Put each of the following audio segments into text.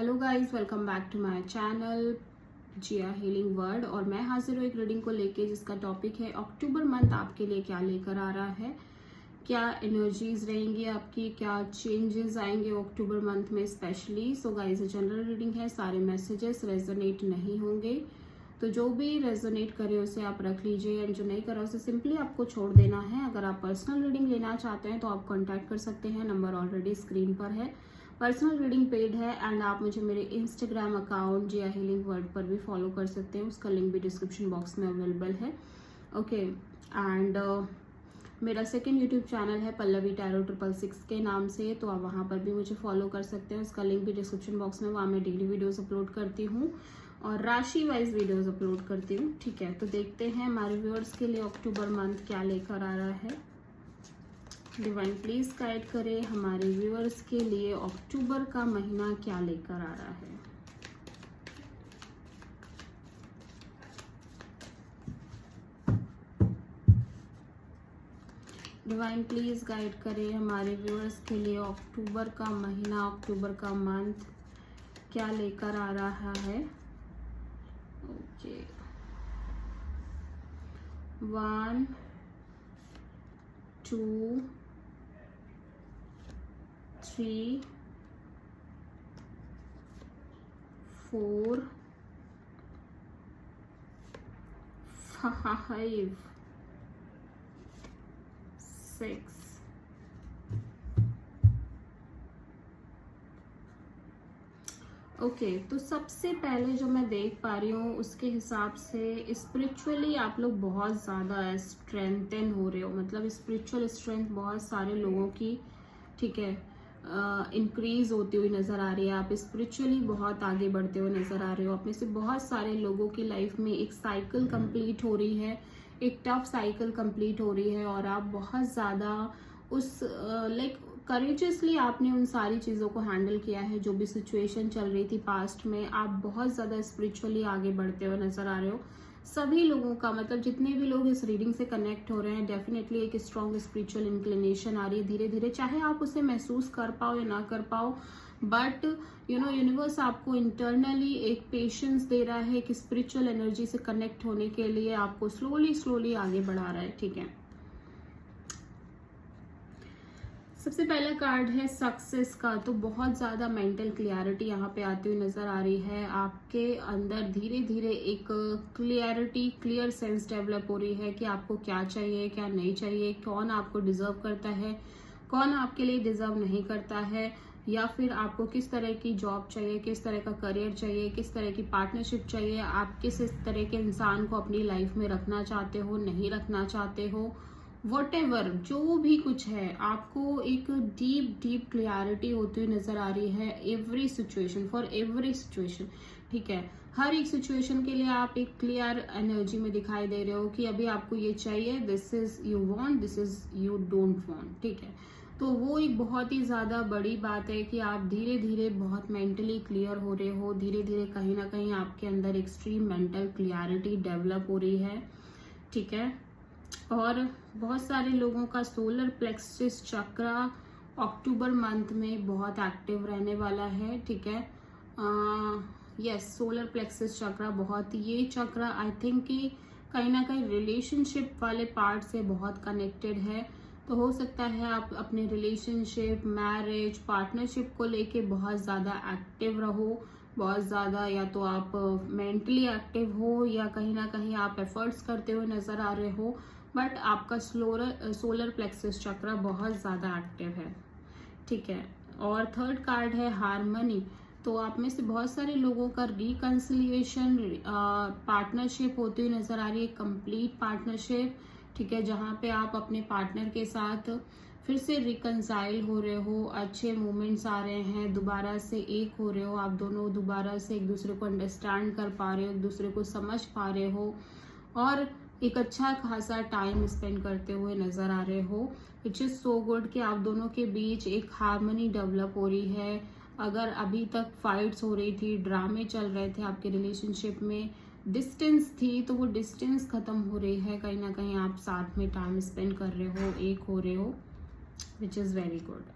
Hello guys, welcome back to my channel Jiya healing word. और मैं हाजिर हूँ एक रीडिंग को लेके जिसका टॉपिक है अक्टूबर मंथ आपके लिए क्या लेकर आ रहा है, क्या एनर्जीज रहेंगी आपकी, क्या चेंजेस आएंगे अक्टूबर मंथ में specially. So guys, general reading है, सारे मैसेजेस रेजोनेट नहीं होंगे, तो जो भी रेजोनेट करे उसे आप रख लीजिए एंड जो नहीं करा उसे सिंपली आपको छोड़ देना है। अगर आप पर्सनल रीडिंग लेना चाहते हैं तो आप कॉन्टैक्ट कर सकते हैं, नंबर ऑलरेडी स्क्रीन पर है। पर्सनल रीडिंग पेड है एंड आप मुझे मेरे इंस्टाग्राम अकाउंट जिया हीलिंग वर्ड पर भी फॉलो कर सकते हैं, उसका लिंक भी डिस्क्रिप्शन बॉक्स में अवेलेबल है। ओके एंड मेरा सेकंड यूट्यूब चैनल है पल्लवी टैरो 666 के नाम से, तो आप वहाँ पर भी मुझे फॉलो कर सकते हैं, उसका लिंक भी डिस्क्रिप्शन बॉक्स में। वहाँ मैं डेली वीडियोस अपलोड करती हूँ और राशि वाइज वीडियोस अपलोड करती हूँ। ठीक है, तो देखते हैं हमारे व्यूअर्स के लिए अक्टूबर मंथ क्या लेकर आ रहा है। डिवाइन प्लीज गाइड करे हमारे व्यूअर्स के लिए अक्टूबर का महीना क्या लेकर आ रहा है। डिवाइन प्लीज गाइड करे हमारे व्यूअर्स के लिए अक्टूबर का महीना, अक्टूबर का मंथ क्या लेकर आ रहा है। ओके, 1 2 3 4 5 6 ओके, तो सबसे पहले जो मैं देख पा रही हूँ उसके हिसाब से स्पिरिचुअली आप लोग बहुत ज़्यादा स्ट्रेंथन हो रहे हो, मतलब स्पिरिचुअल स्ट्रेंथ बहुत सारे लोगों की, ठीक है, इंक्रीज होती हुई नज़र आ रही है। आप स्पिरिचुअली बहुत आगे बढ़ते हुए नज़र आ रहे हो। आप में से बहुत सारे लोगों की लाइफ में एक साइकिल कंप्लीट हो रही है, एक टफ साइकिल कंप्लीट हो रही है और आप बहुत ज़्यादा उस लाइक करेजियसली आपने उन सारी चीज़ों को हैंडल किया है। जो भी सिचुएशन चल रही थी पास्ट में, आप बहुत ज़्यादा स्पिरिचुअली आगे बढ़ते हुए नज़र आ रहे हो। सभी लोगों का, मतलब जितने भी लोग इस रीडिंग से कनेक्ट हो रहे हैं, डेफिनेटली एक स्ट्रॉन्ग स्पिरिचुअल इंक्लिनेशन आ रही है धीरे धीरे, चाहे आप उसे महसूस कर पाओ या ना कर पाओ, बट यूनिवर्स आपको इंटरनली एक पेशेंस दे रहा है, एक स्पिरिचुअल एनर्जी से कनेक्ट होने के लिए आपको स्लोली स्लोली आगे बढ़ा रहा है। ठीक है, सबसे पहला कार्ड है सक्सेस का, तो बहुत ज़्यादा मेंटल क्लियरिटी यहाँ पे आती हुई नज़र आ रही है। आपके अंदर धीरे धीरे एक क्लियरिटी, क्लियर सेंस डेवलप हो रही है कि आपको क्या चाहिए, क्या नहीं चाहिए, कौन आपको डिजर्व करता है, कौन आपके लिए डिजर्व नहीं करता है, या फिर आपको किस तरह की जॉब चाहिए, किस तरह का करियर चाहिए, किस तरह की पार्टनरशिप चाहिए, आप किस तरह के इंसान को अपनी लाइफ में रखना चाहते हो, नहीं रखना चाहते हो, वॉटेवर जो भी कुछ है, आपको एक डीप डीप क्लियरिटी होती हुई नजर आ रही है। Every situation, for every situation, ठीक है, हर एक सिचुएशन के लिए आप एक क्लियर एनर्जी में दिखाई दे रहे हो कि अभी आपको ये चाहिए, this is you want, this is you don't want. ठीक है, तो वो एक बहुत ही ज्यादा बड़ी बात है कि आप धीरे धीरे बहुत मेंटली क्लियर हो रहे हो। धीरे धीरे कहीं ना कहीं आपके अंदर एक्सट्रीम मेंटल क्लियरिटी डेवलप हो रही है। ठीक है, और बहुत सारे लोगों का सोलर प्लेक्सस चक्रा अक्टूबर मंथ में बहुत एक्टिव रहने वाला है। ठीक है, यस, सोलर प्लेक्सस चक्रा बहुत, ये चक्रा आई थिंक कि कहीं ना कहीं रिलेशनशिप वाले पार्ट से बहुत कनेक्टेड है। तो हो सकता है आप अपने रिलेशनशिप, मैरिज, पार्टनरशिप को लेके बहुत ज़्यादा एक्टिव रहो, बहुत ज़्यादा, या तो आप मेंटली एक्टिव हो या कहीं ना कहीं आप एफर्ट्स करते हुए नज़र आ रहे हो, बट आपका सोलर प्लेक्सस चक्र बहुत ज़्यादा एक्टिव है। ठीक है, और थर्ड कार्ड है हार्मनी, तो आप में से बहुत सारे लोगों का रिकंसिलिएशन, पार्टनरशिप होती हुई नज़र आ रही है, कंप्लीट पार्टनरशिप। ठीक है, जहाँ पे आप अपने पार्टनर के साथ फिर से रिकंसाइल हो रहे हो, अच्छे मोमेंट्स आ रहे हैं, दोबारा से एक हो रहे हो, आप दोनों दोबारा से एक दूसरे को अंडरस्टैंड कर पा रहे हो, एक दूसरे को समझ पा रहे हो और एक अच्छा खासा टाइम स्पेंड करते हुए नजर आ रहे हो, विच इज सो गुड कि आप दोनों के बीच एक हार्मनी डेवलप हो रही है। अगर अभी तक फाइट्स हो रही थी, ड्रामे चल रहे थे आपके रिलेशनशिप में, डिस्टेंस थी, तो वो डिस्टेंस खत्म हो रही है। कहीं ना कहीं आप साथ में टाइम स्पेंड कर रहे हो, एक हो रहे हो, विच इज वेरी गुड।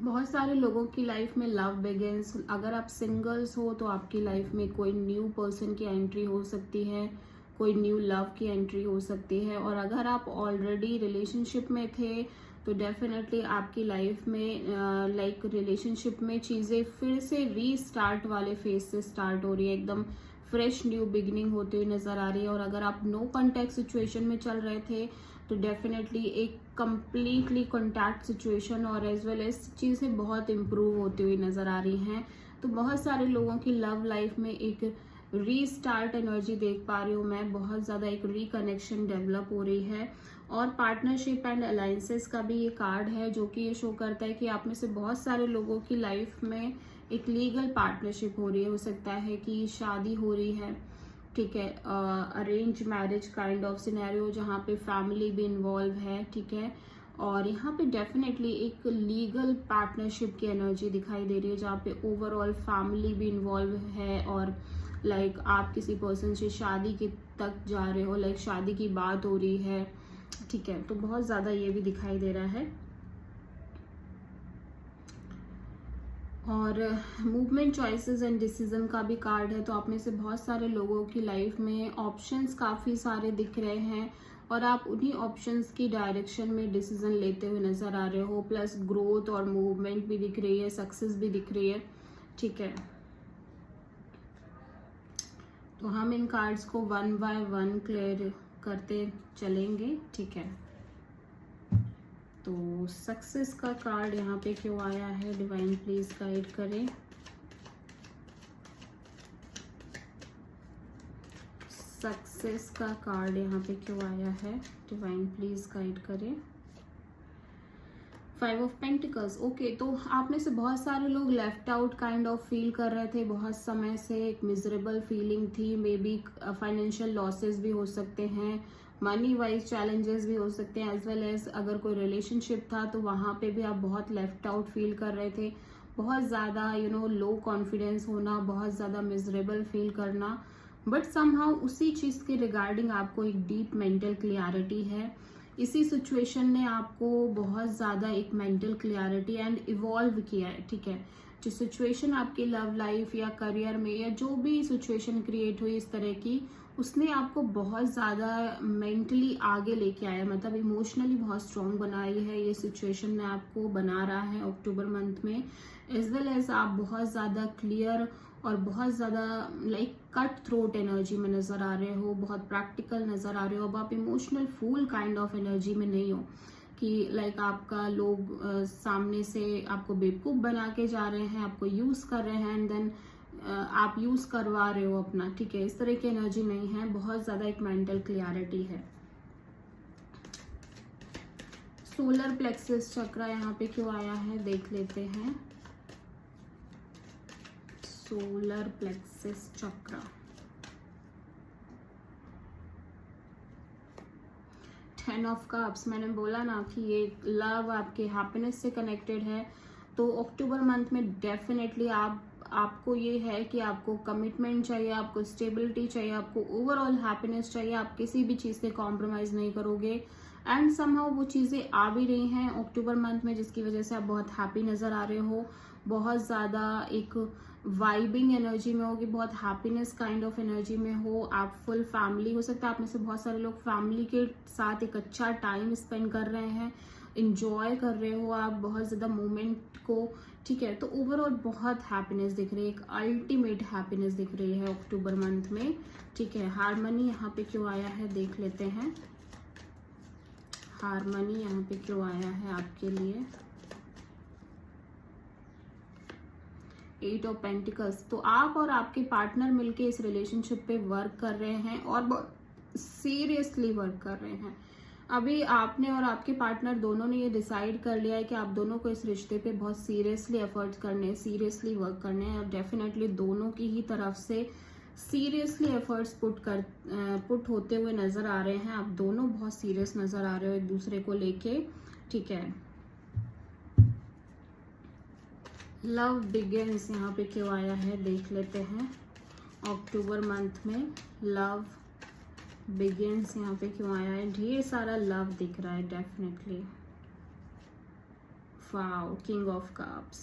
बहुत सारे लोगों की लाइफ में लव बिगिंस। अगर आप सिंगल्स हो तो आपकी लाइफ में कोई न्यू पर्सन की एंट्री हो सकती है, कोई न्यू लव की एंट्री हो सकती है। और अगर आप ऑलरेडी रिलेशनशिप में थे तो डेफिनेटली आपकी लाइफ में लाइक रिलेशनशिप में चीज़ें फिर से रीस्टार्ट वाले फेज से स्टार्ट हो रही है, एकदम फ्रेश न्यू बिगिनिंग होती हुई नजर आ रही है। और अगर आप नो कॉन्टैक्ट सिचुएशन में चल रहे थे तो डेफिनेटली एक कंप्लीटली कॉन्टैक्ट सिचुएशन और एज वेल एज चीज़ें बहुत इम्प्रूव होती हुई नज़र आ रही हैं। तो बहुत सारे लोगों की लव लाइफ में एक रीस्टार्ट एनर्जी देख पा रही हूँ मैं, बहुत ज़्यादा एक रिकनेक्शन डेवलप हो रही है। और पार्टनरशिप एंड अलायंसेस का भी ये कार्ड है जो कि ये शो करता है कि आप में से बहुत सारे लोगों की लाइफ में एक लीगल पार्टनरशिप हो रही है। हो सकता है कि शादी हो रही है, ठीक है, arrange marriage kind of scenario जहाँ पे फैमिली भी इन्वॉल्व है, ठीक है। और यहाँ पे डेफिनेटली एक लीगल पार्टनरशिप की एनर्जी दिखाई दे रही है जहाँ पे ओवरऑल फैमिली भी इन्वॉल्व है। और लाइक आप किसी पर्सन से शादी के तक जा रहे हो, लाइक शादी की बात हो रही है, ठीक है। तो बहुत ज़्यादा ये भी दिखाई दे रहा है। और मूवमेंट, चॉइसेस एंड डिसीजन का भी कार्ड है। तो आप में से बहुत सारे लोगों की लाइफ में ऑप्शंस काफ़ी सारे दिख रहे हैं और आप उन्हीं ऑप्शंस की डायरेक्शन में डिसीजन लेते हुए नज़र आ रहे हो। प्लस ग्रोथ और मूवमेंट भी दिख रही है, सक्सेस भी दिख रही है, ठीक है। तो हम इन कार्ड्स को वन बाय वन क्लियर करते चलेंगे, ठीक है। तो सक्सेस का कार्ड यहाँ पे क्यों आया है, डिवाइन प्लीज गाइड करें। सक्सेस का कार्ड यहाँ पे क्यों आया है, डिवाइन प्लीज गाइड करें। 5 ऑफ पेंटिकल्स, ओके। तो आप में से बहुत सारे लोग left out kind of feel कर रहे थे बहुत समय से, एक मिजरेबल फीलिंग थी, मे बी फाइनेंशियल लॉसेस भी हो सकते हैं, मनी वाइज चैलेंजेस भी हो सकते हैं, एज वेल एज अगर कोई रिलेशनशिप था तो वहाँ पे भी आप बहुत लेफ्ट आउट फील कर रहे थे, बहुत ज़्यादा लो कॉन्फिडेंस होना, बहुत ज़्यादा मिजरेबल फील करना। बट समहाउ उसी चीज़ के रिगार्डिंग आपको एक डीप मेंटल क्लियरिटी है। इसी सिचुएशन ने आपको बहुत ज़्यादा एक मेंटल क्लियरिटी एंड इवॉल्व किया है, ठीक है। जो सिचुएशन आपकी लव लाइफ या करियर में या जो भी सिचुएशन क्रिएट हुई इस तरह की, उसने आपको बहुत ज़्यादा मेंटली आगे लेके आया, मतलब इमोशनली बहुत स्ट्रॉन्ग बनाई है। ये सिचुएशन ने आपको बना रहा है अक्टूबर मंथ में, एज वेल एज आप बहुत ज़्यादा क्लियर और बहुत ज़्यादा लाइक कट थ्रोट एनर्जी में नज़र आ रहे हो, बहुत प्रैक्टिकल नज़र आ रहे हो। अब आप emotional fool kind of energy में नहीं हो कि लाइक आपका लोग सामने से आपको बेवकूफ़ बना के जा रहे हैं, आपको यूज़ कर रहे हैं एंड देन आप यूज़ करवा रहे हो अपना, ठीक है। इस तरह की एनर्जी नहीं है, बहुत ज़्यादा एक मेंटल क्लियरिटी है। सोलर प्लेक्सस चक्रा यहाँ पे क्यों आया है देख लेते हैं। Solar plexus chakra, 10 of cups, मैंने बोला ना कि ये लव आपके हैप्पीनेस से कनेक्टेड है। तो अक्टूबर मंथ में डेफिनेटली आपको ये है कि आपको कमिटमेंट चाहिए, आपको स्टेबिलिटी चाहिए, आपको ओवरऑल हैप्पीनेस चाहिए, आप किसी भी चीज़ से कॉम्प्रोमाइज़ नहीं करोगे। एंड समहाउ वो चीज़ें आ भी रही हैं अक्टूबर मंथ में, जिसकी वजह से आप बहुत हैप्पी नज़र आ रहे हो, बहुत ज़्यादा एक वाइबिंग एनर्जी में होगी, बहुत हैप्पीनेस काइंड ऑफ एनर्जी में हो। आप फुल फैमिली, हो सकता है आप में से बहुत सारे लोग फैमिली के साथ एक अच्छा टाइम स्पेंड कर रहे हैं, इंजॉय कर रहे हो आप बहुत ज़्यादा मोमेंट को, ठीक है। तो ओवरऑल बहुत हैप्पीनेस दिख रही है, एक अल्टीमेट हैप्पीनेस दिख रही है अक्टूबर मंथ में, ठीक है। हारमनी यहाँ पे क्यों आया है देख लेते हैं। हारमनी यहाँ पे क्यों आया है आपके लिए। 8 ऑफ पेंटिकल्स, तो आप और आपके पार्टनर मिलके इस रिलेशनशिप पे वर्क कर रहे हैं और बहुत सीरियसली वर्क कर रहे हैं। अभी आपने और आपके पार्टनर दोनों ने ये डिसाइड कर लिया है कि आप दोनों को इस रिश्ते पे बहुत सीरियसली एफर्ट्स करने हैं, सीरियसली वर्क करने हैं। अब डेफिनेटली दोनों की ही तरफ से सीरियसली एफर्ट्स पुट होते हुए नज़र आ रहे हैं। आप दोनों बहुत सीरियस नज़र आ रहे हो एक दूसरे को लेके, ठीक है। लव बिगिंस यहाँ पे क्यों आया है देख लेते हैं। अक्टूबर मंथ में लव बिगिंस यहाँ पे क्यों आया है, ढेर सारा लव दिख रहा है definitely. Wow, king of cups.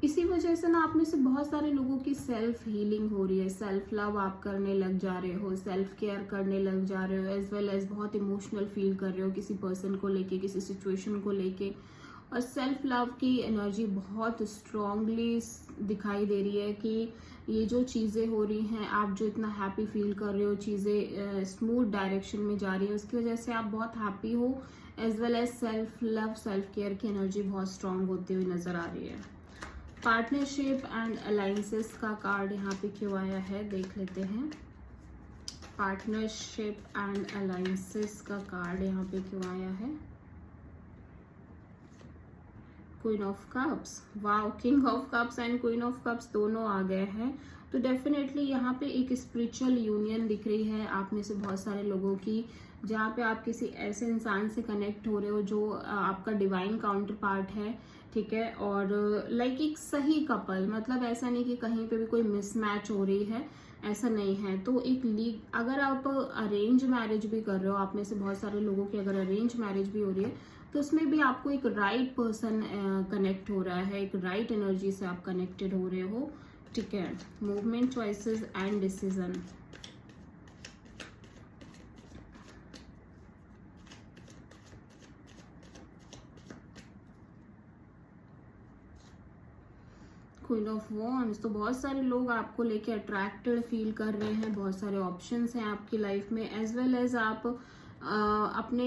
इसी वजह से ना आप में से बहुत सारे लोगों की सेल्फ हीलिंग हो रही है, सेल्फ लव आप करने लग जा रहे हो, सेल्फ केयर करने लग जा रहे हो, एज वेल एज बहुत इमोशनल फील कर रहे हो किसी पर्सन को लेके, किसी सिचुएशन को लेके। और सेल्फ लव की एनर्जी बहुत स्ट्रांगली दिखाई दे रही है कि ये जो चीज़ें हो रही हैं, आप जो इतना हैप्पी फील कर रहे हो, चीज़ें स्मूथ डायरेक्शन में जा रही है, उसकी वजह से आप बहुत हैप्पी हो। As well as self love, self care की एनर्जी बहुत स्ट्रांग होती हुई नजर आ रही है। पार्टनरशिप एंड अलायंसेस का कार्ड यहाँ पे क्यों आया है देख लेते हैं। पार्टनरशिप एंड अलायंसेस का कार्ड यहाँ पे क्यों आया है। Queen of cups, wow, king of cups and queen of cups दोनों आ गए हैं। तो डेफिनेटली यहाँ पे एक स्पिरिचुअल यूनियन दिख रही है आप में से बहुत सारे लोगों की, जहाँ पे आप किसी ऐसे इंसान से कनेक्ट हो रहे हो जो आपका डिवाइन काउंटर पार्ट है, ठीक है। और लाइक एक सही कपल, मतलब ऐसा नहीं कि कहीं पे भी कोई मिसमैच हो रही है, ऐसा नहीं है। तो एक लीग, अगर आप अरेंज मैरिज भी कर रहे हो, आप में से बहुत सारे लोगों की अगर अरेंज मैरिज भी हो रही है, तो उसमें भी आपको एक राइट पर्सन कनेक्ट हो रहा है, एक राइट एनर्जी से आप कनेक्टेड हो रहे हो, ठीक है। Movement, choices and decision. Queen of wands, तो बहुत सारे लोग आपको लेके अट्रैक्टेड फील कर रहे हैं, बहुत सारे ऑप्शंस हैं आपकी लाइफ में, एज वेल एज आप अपने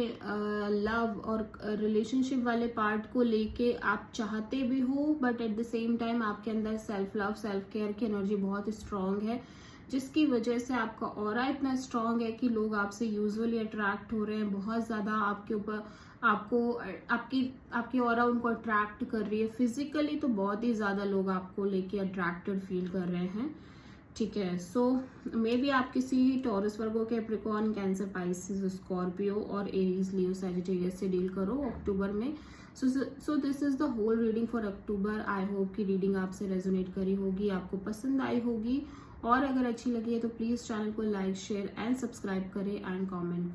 लव और रिलेशनशिप वाले पार्ट को लेके आप चाहते भी हो, but at the same time आपके अंदर सेल्फ लव, सेल्फ केयर की एनर्जी बहुत स्ट्रांग है, जिसकी वजह से आपका ऑरा इतना स्ट्रांग है कि लोग आपसे यूजुअली अट्रैक्ट हो रहे हैं, बहुत ज़्यादा आपके ऊपर, आपको आपकी ऑरा उनको अट्रैक्ट कर रही है। फिजिकली तो बहुत ही ज़्यादा लोग आपको लेके अट्रैक्टेड फील कर रहे हैं, ठीक है। सो मे बी आप किसी Taurus, Virgo, Capricorn, Cancer, Pisces, Scorpio और एरीज, लियो, सैजिटेरियस से डील करो अक्टूबर में। So this is the whole reading for October. I hope कि रीडिंग आपसे रेजोनेट करी होगी, आपको पसंद आई होगी, और अगर अच्छी लगी है तो प्लीज़ चैनल को लाइक, शेयर एंड सब्सक्राइब करें एंड कॉमेंट करें।